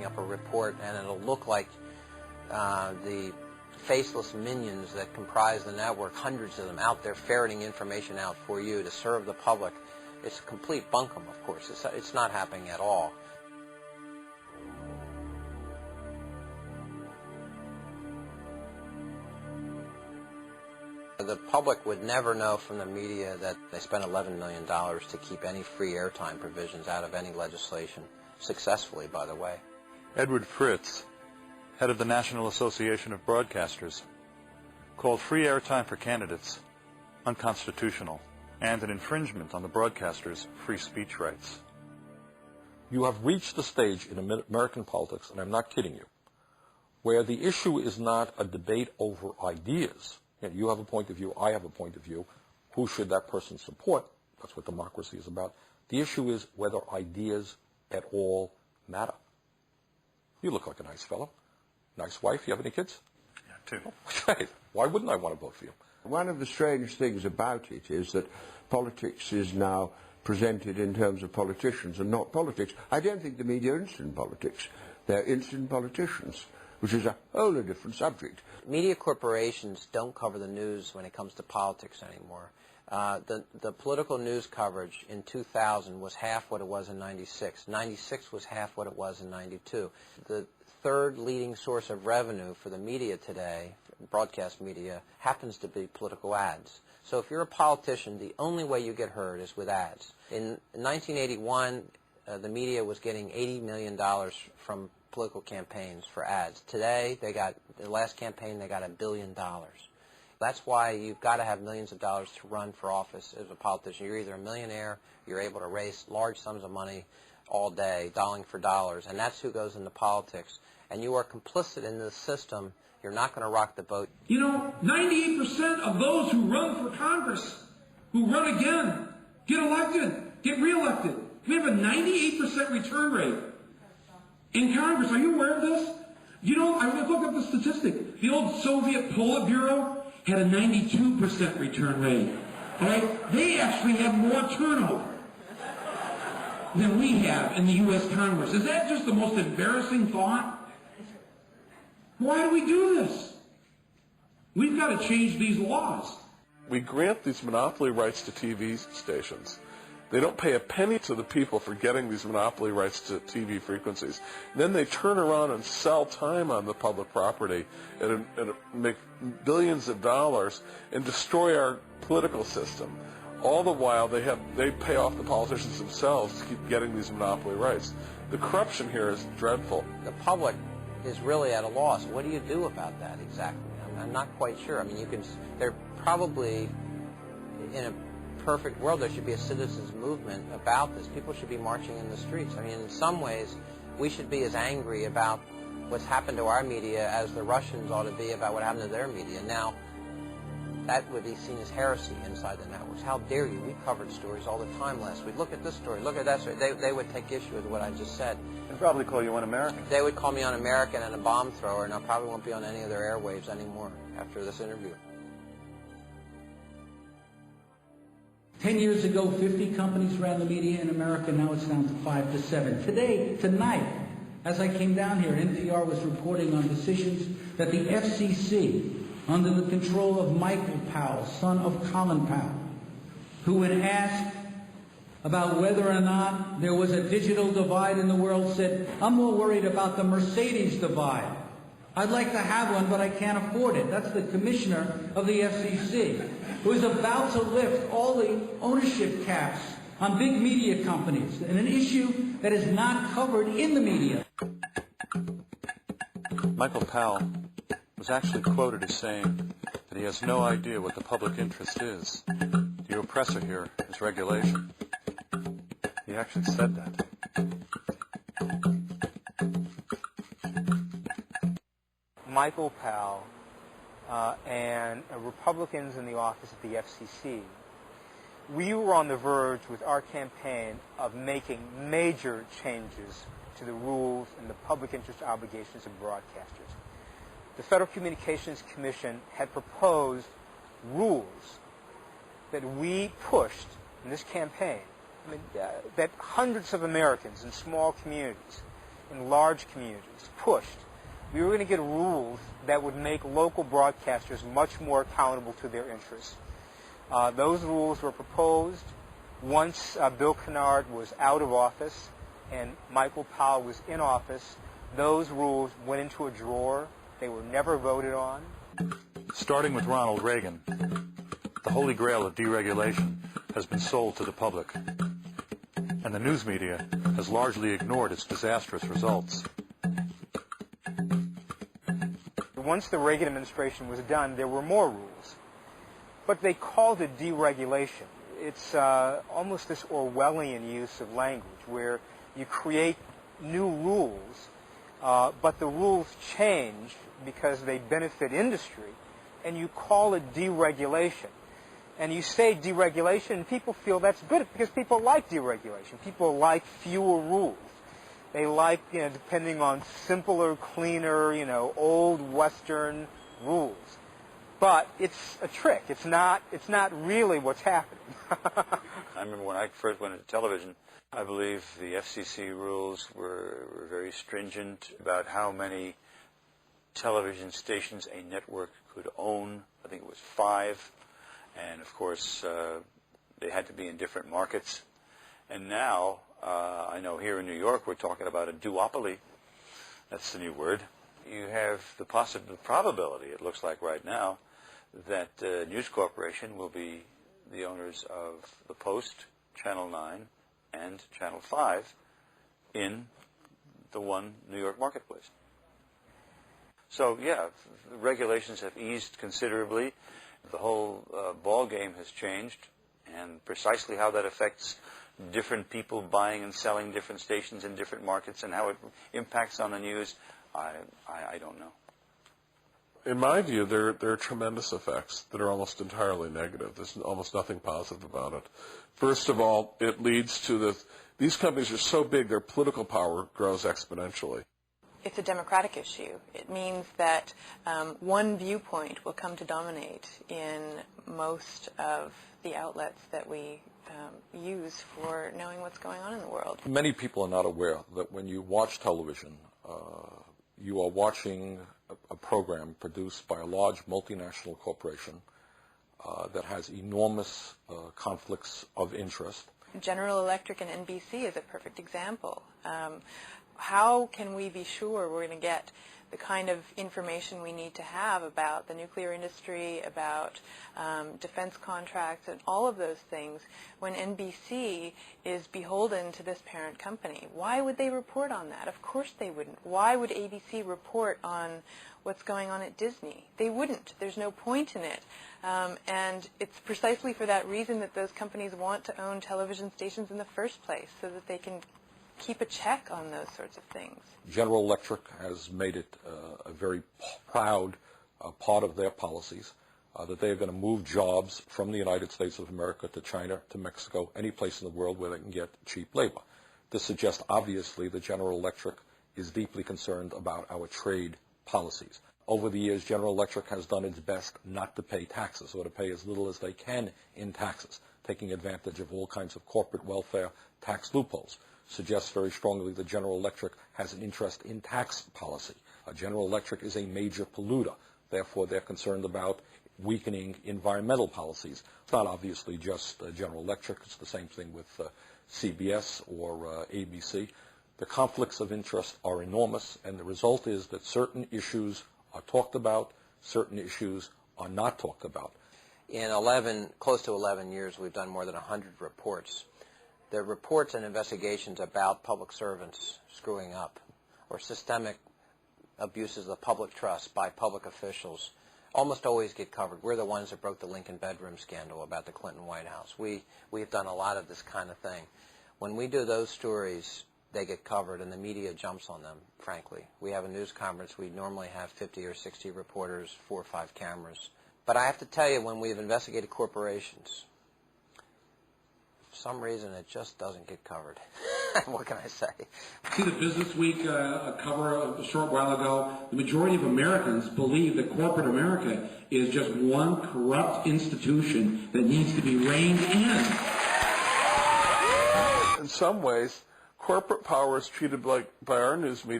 up a report, and it'll look like the faceless minions that comprise the network, hundreds of them out there ferreting information out for you to serve the public. It's complete bunkum, of course. It's not happening at all. The public would never know from the media that they spent $11 million to keep any free airtime provisions out of any legislation, successfully, by the way. Edward Fritz, head of the National Association of Broadcasters, called free airtime for candidates unconstitutional and an infringement on the broadcasters' free speech rights. You have reached the stage in American politics, and I'm not kidding you, where the issue is not a debate over ideas. You have a point of view, I have a point of view. Who should that person support? That's what democracy is about. The issue is whether ideas at all matter. You look like a nice fellow. Nice wife. You have any kids? Yeah, two. Okay. Why wouldn't I want to vote for you? One of the strange things about it is that politics is now presented in terms of politicians and not politics. I don't think the media are interested in politics. They're interested in politicians, which is a whole different subject. Media corporations don't cover the news when it comes to politics anymore. The political news coverage in 2000 was half what it was in 96. 96 was half what it was in 92. The third leading source of revenue for the media today, broadcast media, happens to be political ads. So if you're a politician, the only way you get heard is with ads. In 1981, the media was getting $80 million from political campaigns for ads. Today, the last campaign, they got $1 billion. That's why you've got to have millions of dollars to run for office as a politician. You're either a millionaire, you're able to raise large sums of money all day, dollar for dollars, and that's who goes into politics. And you are complicit in this system. You're not going to rock the boat. You know, 98% of those who run for Congress, who run again, get elected, get reelected. We have a 98% return rate in Congress. Are you aware of this? You know, I looked up the statistic. The old Soviet Politburo had a 92% return rate. All right? They actually have more turnover than we have in the U.S. Congress. Is that just the most embarrassing thought? Why do we do this? We've got to change these laws. We grant these monopoly rights to TV stations. They don't pay a penny to the people for getting these monopoly rights to TV frequencies. Then they turn around and sell time on the public property and make billions of dollars and destroy our political system. All the while, they pay off the politicians themselves to keep getting these monopoly rights. The corruption here is dreadful. The public is really at a loss. What do you do about that exactly? I'm not quite sure. I mean, they're probably in a perfect world, there should be a citizens movement about this. People should be marching in the streets. I mean, in some ways, we should be as angry about what's happened to our media as the Russians ought to be about what happened to their media. Now, that would be seen as heresy inside the networks. How dare you? We covered stories all the time last week. Look at this story. Look at that story. They would take issue with what I just said. They'd probably call you un-American. They would call me un-American and a bomb thrower, and I probably won't be on any of their airwaves anymore after this interview. 10 years ago, 50 companies ran the media in America. Now it's down to 5 to 7. Tonight, as I came down here, NPR was reporting on decisions that the FCC, under the control of Michael Powell, son of Colin Powell, who when asked about whether or not there was a digital divide in the world, said, "I'm more worried about the Mercedes divide. I'd like to have one, but I can't afford it." That's the commissioner of the FCC, who is about to lift all the ownership caps on big media companies, and an issue that is not covered in the media. Michael Powell was actually quoted as saying that he has no idea what the public interest is. The oppressor here is regulation. He actually said that. Michael Powell and Republicans in the office of the FCC, we were on the verge with our campaign of making major changes to the rules and the public interest obligations of broadcasters. The Federal Communications Commission had proposed rules that we pushed in this campaign, that hundreds of Americans in small communities in large communities pushed, we were going to get rules that would make local broadcasters much more accountable to their interests. Those rules were proposed once Bill Kennard was out of office and Michael Powell was in office. Those rules went into a drawer. They were never voted on. Starting with Ronald Reagan, the holy grail of deregulation has been sold to the public, and the news media has largely ignored its disastrous results. Once the Reagan administration was done, there were more rules, but they called it deregulation. It's almost this Orwellian use of language where you create new rules, but the rules change because they benefit industry, and you call it deregulation. And you say deregulation, and people feel that's good because people like deregulation. People like fewer rules. They like, depending on simpler, cleaner, old Western rules. But it's a trick. It's not really what's happening. I remember when I first went into television, I believe the FCC rules were very stringent about how many television stations a network could own. I think it was 5. And, of course, they had to be in different markets. And now, I know here in New York, we're talking about a duopoly. That's the new word. You have the probability, it looks like right now, that News Corporation will be the owners of the Post, Channel 9, and Channel 5 in the one New York marketplace. So, yeah, the regulations have eased considerably. The whole ball game has changed, and precisely how that affects different people buying and selling different stations in different markets and how it impacts on the news, I don't know. In my view, there are tremendous effects that are almost entirely negative. There's almost nothing positive about it. First of all, it leads to these companies are so big, their political power grows exponentially. It's a democratic issue. It means that one viewpoint will come to dominate in most of the outlets that we use for knowing what's going on in the world. Many people are not aware that when you watch television, you are watching a program produced by a large multinational corporation that has enormous conflicts of interest. General Electric and NBC is a perfect example. How can we be sure we're going to get the kind of information we need to have about the nuclear industry, about defense contracts, and all of those things when NBC is beholden to this parent company? Why would they report on that? Of course they wouldn't. Why would ABC report on what's going on at Disney? They wouldn't. There's no point in it. And it's precisely for that reason that those companies want to own television stations in the first place, so that they can keep a check on those sorts of things. General Electric has made it a very proud part of their policies that they are going to move jobs from the United States of America to China, to Mexico, any place in the world where they can get cheap labor. This suggests obviously that General Electric is deeply concerned about our trade policies. Over the years, General Electric has done its best not to pay taxes, or to pay as little as they can in taxes, taking advantage of all kinds of corporate welfare tax loopholes. Suggests very strongly that General Electric has an interest in tax policy. General Electric is a major polluter. Therefore, they're concerned about weakening environmental policies. It's not obviously just General Electric. It's the same thing with CBS or ABC. The conflicts of interest are enormous, and the result is that certain issues are talked about, certain issues are not talked about. In close to 11 years, we've done more than 100 reports. They're reports and investigations about public servants screwing up, or systemic abuses of the public trust by public officials. Almost always get covered. We're the ones that broke the Lincoln bedroom scandal about the Clinton White House. We've done a lot of this kind of thing. When we do those stories, they get covered, and the media jumps on them, frankly. We have a news conference. We normally have 50 or 60 reporters, 4 or 5 cameras. But I have to tell you, when we've investigated corporations, for some reason it just doesn't get covered. What can I say? See the Business Week cover a short while ago. The majority of Americans believe that corporate America is just one corrupt institution that needs to be reined in. In some ways, corporate power is treated like by our news media